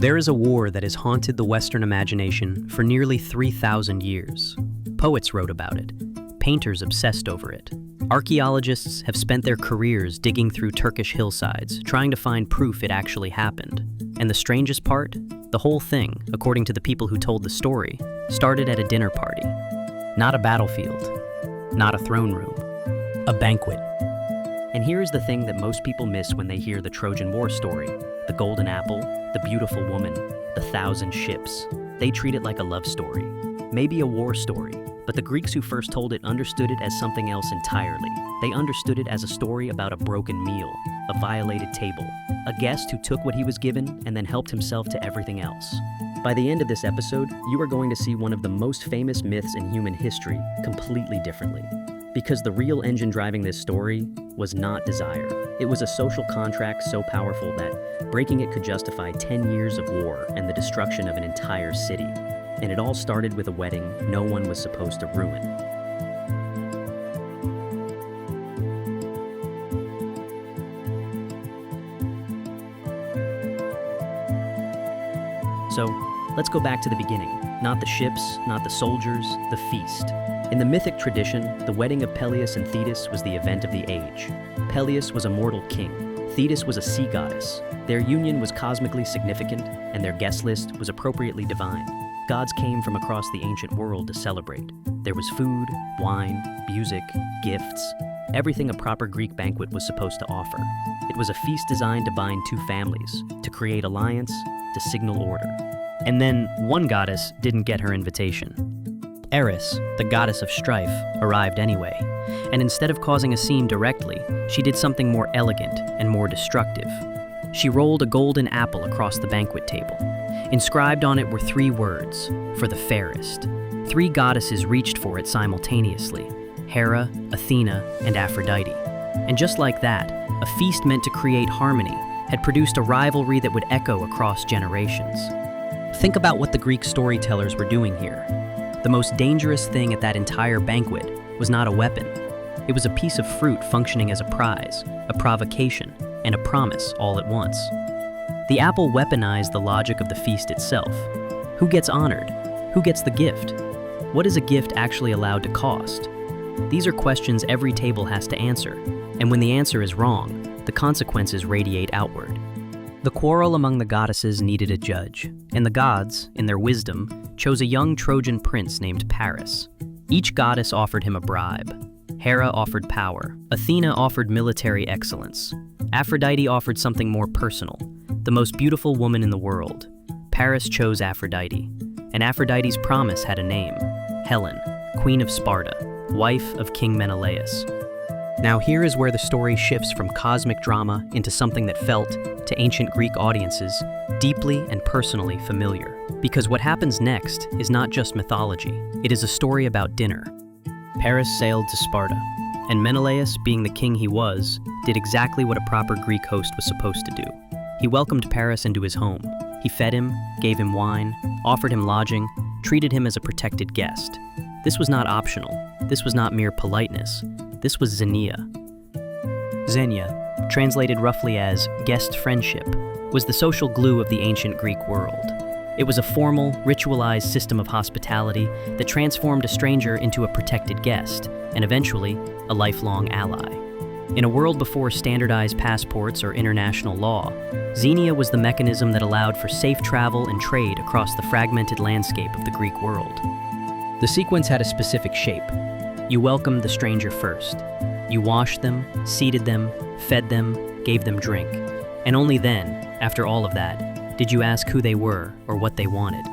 There is a war that has haunted the Western imagination for nearly 3,000 years. Poets wrote about it. Painters obsessed over it. Archaeologists have spent their careers digging through Turkish hillsides, trying to find proof it actually happened. And the strangest part? The whole thing, according to the people who told the story, started at a dinner party. Not a battlefield. Not a throne room. A banquet. And here is the thing that most people miss when they hear the Trojan War story. The golden apple, the beautiful woman, the 1,000 ships. They treat it like a love story. Maybe a war story. But the Greeks who first told it understood it as something else entirely. They understood it as a story about a broken meal, a violated table, a guest who took what he was given and then helped himself to everything else. By the end of this episode, you are going to see one of the most famous myths in human history completely differently. Because the real engine driving this story was not desire. It was a social contract so powerful that breaking it could justify 10 years of war and the destruction of an entire city. And it all started with a wedding no one was supposed to ruin. So, let's go back to the beginning. Not the ships, not the soldiers, the feast. In the mythic tradition, the wedding of Peleus and Thetis was the event of the age. Peleus was a mortal king. Thetis was a sea goddess. Their union was cosmically significant, and their guest list was appropriately divine. Gods came from across the ancient world to celebrate. There was food, wine, music, gifts, everything a proper Greek banquet was supposed to offer. It was a feast designed to bind two families, to create alliance, to signal order. And then one goddess didn't get her invitation. Eris, the goddess of strife, arrived anyway, and instead of causing a scene directly, she did something more elegant and more destructive. She rolled a golden apple across the banquet table. Inscribed on it were 3 words, for the fairest. 3 goddesses reached for it simultaneously, Hera, Athena, and Aphrodite. And just like that, a feast meant to create harmony had produced a rivalry that would echo across generations. Think about what the Greek storytellers were doing here. The most dangerous thing at that entire banquet was not a weapon. It was a piece of fruit functioning as a prize, a provocation, and a promise all at once. The apple weaponized the logic of the feast itself. Who gets honored? Who gets the gift? What is a gift actually allowed to cost? These are questions every table has to answer, and when the answer is wrong, the consequences radiate outward. The quarrel among the goddesses needed a judge, and the gods, in their wisdom, chose a young Trojan prince named Paris. Each goddess offered him a bribe. Hera offered power. Athena offered military excellence. Aphrodite offered something more personal, the most beautiful woman in the world. Paris chose Aphrodite, and Aphrodite's promise had a name, Helen, Queen of Sparta, wife of King Menelaus. Now here is where the story shifts from cosmic drama into something that felt, to ancient Greek audiences, deeply and personally familiar. Because what happens next is not just mythology, it is a story about dinner. Paris sailed to Sparta, and Menelaus, being the king he was, did exactly what a proper Greek host was supposed to do. He welcomed Paris into his home. He fed him, gave him wine, offered him lodging, treated him as a protected guest. This was not optional. This was not mere politeness. This was Xenia. Zenia, translated roughly as guest friendship, was the social glue of the ancient Greek world. It was a formal, ritualized system of hospitality that transformed a stranger into a protected guest, and eventually, a lifelong ally. In a world before standardized passports or international law, Xenia was the mechanism that allowed for safe travel and trade across the fragmented landscape of the Greek world. The sequence had a specific shape. You welcomed the stranger first. You washed them, seated them, fed them, gave them drink. And only then, after all of that, did you ask who they were or what they wanted.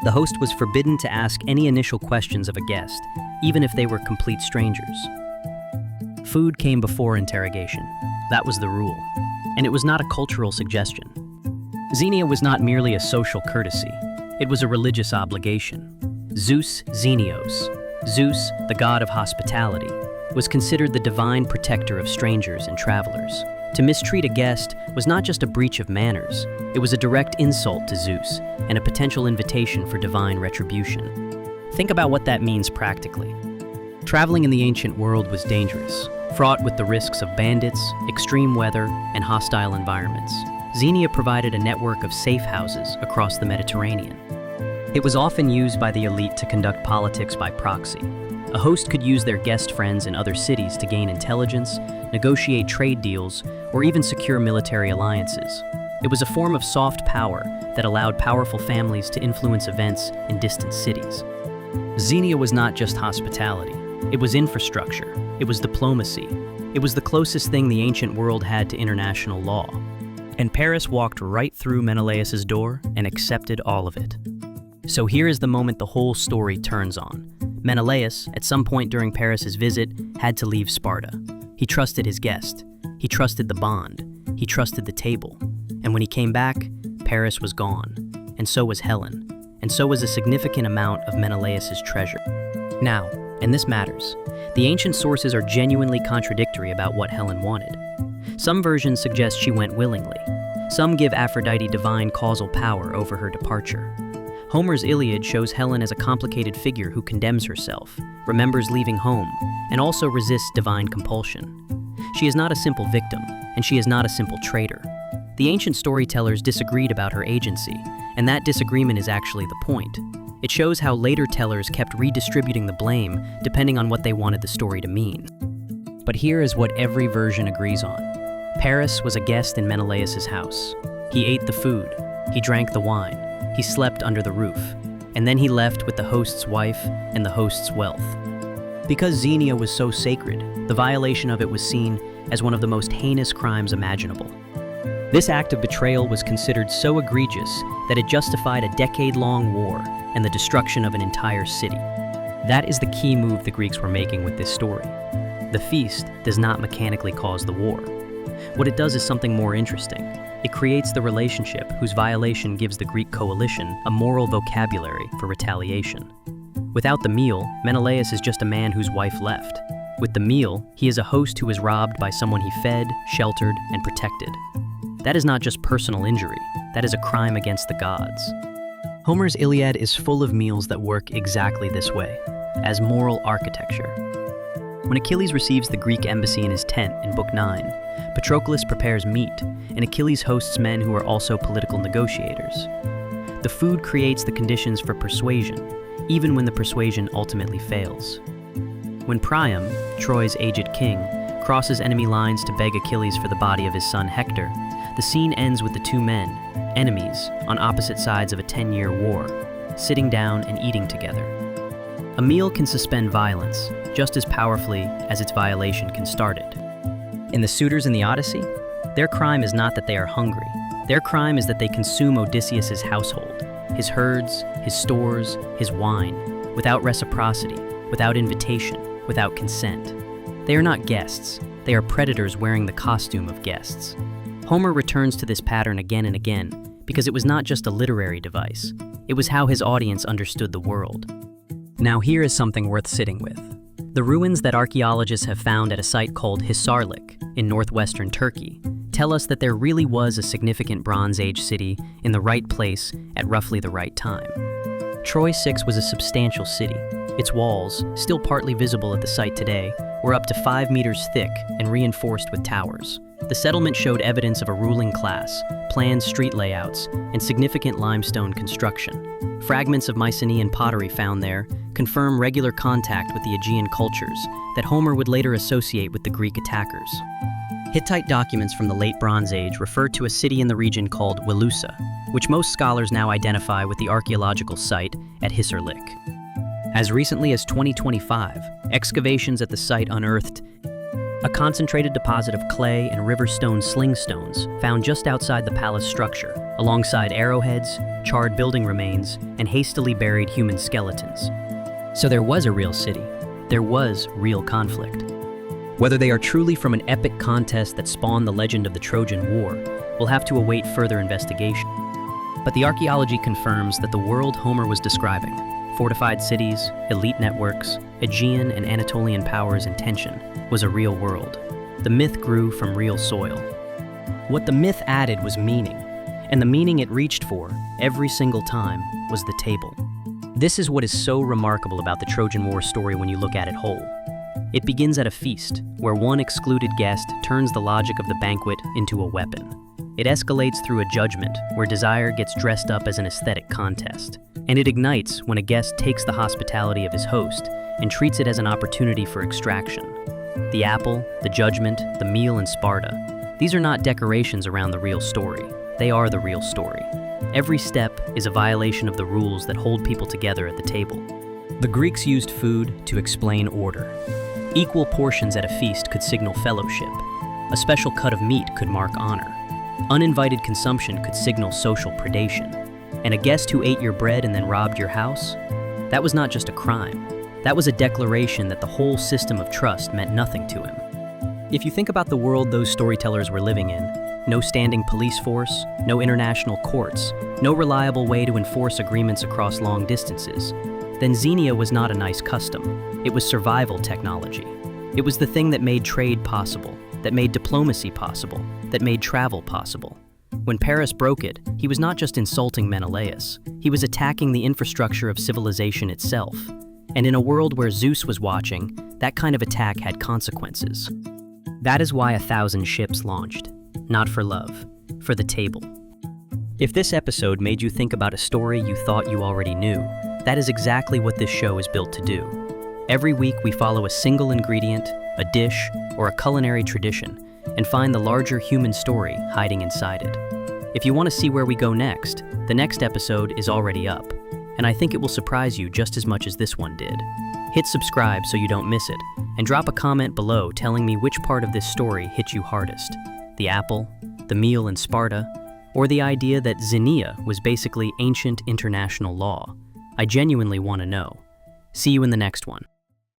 The host was forbidden to ask any initial questions of a guest, even if they were complete strangers. Food came before interrogation. That was the rule. And it was not a cultural suggestion. Xenia was not merely a social courtesy. It was a religious obligation. Zeus Xenios, Zeus, the god of hospitality, was considered the divine protector of strangers and travelers. To mistreat a guest was not just a breach of manners, it was a direct insult to Zeus and a potential invitation for divine retribution. Think about what that means practically. Traveling in the ancient world was dangerous, fraught with the risks of bandits, extreme weather, and hostile environments. Xenia provided a network of safe houses across the Mediterranean. It was often used by the elite to conduct politics by proxy. A host could use their guest friends in other cities to gain intelligence, negotiate trade deals, or even secure military alliances. It was a form of soft power that allowed powerful families to influence events in distant cities. Xenia was not just hospitality. It was infrastructure. It was diplomacy. It was the closest thing the ancient world had to international law. And Paris walked right through Menelaus' door and accepted all of it. So here is the moment the whole story turns on. Menelaus, at some point during Paris' visit, had to leave Sparta. He trusted his guest. He trusted the bond. He trusted the table. And when he came back, Paris was gone. And so was Helen. And so was a significant amount of Menelaus' treasure. Now, and this matters, the ancient sources are genuinely contradictory about what Helen wanted. Some versions suggest she went willingly. Some give Aphrodite divine causal power over her departure. Homer's Iliad shows Helen as a complicated figure who condemns herself, remembers leaving home, and also resists divine compulsion. She is not a simple victim, and she is not a simple traitor. The ancient storytellers disagreed about her agency, and that disagreement is actually the point. It shows how later tellers kept redistributing the blame depending on what they wanted the story to mean. But here is what every version agrees on. Paris was a guest in Menelaus' house. He ate the food, he drank the wine, he slept under the roof, and then he left with the host's wife and the host's wealth. Because Xenia was so sacred, the violation of it was seen as one of the most heinous crimes imaginable. This act of betrayal was considered so egregious that it justified a decade-long war and the destruction of an entire city. That is the key move the Greeks were making with this story. The feast does not mechanically cause the war. What it does is something more interesting. It creates the relationship whose violation gives the Greek coalition a moral vocabulary for retaliation. Without the meal, Menelaus is just a man whose wife left. With the meal, he is a host who is robbed by someone he fed, sheltered, and protected. That is not just personal injury, that is a crime against the gods. Homer's Iliad is full of meals that work exactly this way, as moral architecture. When Achilles receives the Greek embassy in his tent in Book 9, Patroclus prepares meat, and Achilles hosts men who are also political negotiators. The food creates the conditions for persuasion, even when the persuasion ultimately fails. When Priam, Troy's aged king, crosses enemy lines to beg Achilles for the body of his son Hector, the scene ends with the two men, enemies, on opposite sides of a 10-year war, sitting down and eating together. A meal can suspend violence just as powerfully as its violation can start it. In the suitors in the Odyssey, their crime is not that they are hungry. Their crime is that they consume Odysseus' household, his herds, his stores, his wine, without reciprocity, without invitation, without consent. They are not guests. They are predators wearing the costume of guests. Homer returns to this pattern again and again because it was not just a literary device. It was how his audience understood the world. Now here is something worth sitting with. The ruins that archaeologists have found at a site called Hisarlik in northwestern Turkey tell us that there really was a significant Bronze Age city in the right place at roughly the right time. Troy 6 was a substantial city. Its walls, still partly visible at the site today, were up to 5 meters thick and reinforced with towers. The settlement showed evidence of a ruling class, planned street layouts, and significant limestone construction. Fragments of Mycenaean pottery found there confirm regular contact with the Aegean cultures that Homer would later associate with the Greek attackers. Hittite documents from the late Bronze Age refer to a city in the region called Wilusa, which most scholars now identify with the archaeological site at Hisarlik. As recently as 2025, excavations at the site unearthed a concentrated deposit of clay and river stone sling stones found just outside the palace structure, alongside arrowheads, charred building remains, and hastily buried human skeletons. So there was a real city. There was real conflict. Whether they are truly from an epic contest that spawned the legend of the Trojan War, we'll have to await further investigation. But the archaeology confirms that the world Homer was describing, fortified cities, elite networks, Aegean and Anatolian powers in tension, was a real world. The myth grew from real soil. What the myth added was meaning, and the meaning it reached for, every single time, was the table. This is what is so remarkable about the Trojan War story when you look at it whole. It begins at a feast, where one excluded guest turns the logic of the banquet into a weapon. It escalates through a judgment where desire gets dressed up as an aesthetic contest. And it ignites when a guest takes the hospitality of his host and treats it as an opportunity for extraction. The apple, the judgment, the meal in Sparta, these are not decorations around the real story. They are the real story. Every step is a violation of the rules that hold people together at the table. The Greeks used food to explain order. Equal portions at a feast could signal fellowship. A special cut of meat could mark honor. Uninvited consumption could signal social predation. And a guest who ate your bread and then robbed your house? That was not just a crime. That was a declaration that the whole system of trust meant nothing to him. If you think about the world those storytellers were living in, no standing police force, no international courts, no reliable way to enforce agreements across long distances, then Xenia was not a nice custom. It was survival technology. It was the thing that made trade possible, that made diplomacy possible, that made travel possible. When Paris broke it, he was not just insulting Menelaus, he was attacking the infrastructure of civilization itself. And in a world where Zeus was watching, that kind of attack had consequences. That is why 1,000 ships launched. Not for love, for the table. If this episode made you think about a story you thought you already knew, that is exactly what this show is built to do. Every week we follow a single ingredient, a dish, or a culinary tradition, and find the larger human story hiding inside it. If you want to see where we go next, the next episode is already up, and I think it will surprise you just as much as this one did. Hit subscribe so you don't miss it, and drop a comment below telling me which part of this story hit you hardest. The apple, the meal in Sparta, or the idea that Zenia was basically ancient international law. I genuinely want to know. See you in the next one.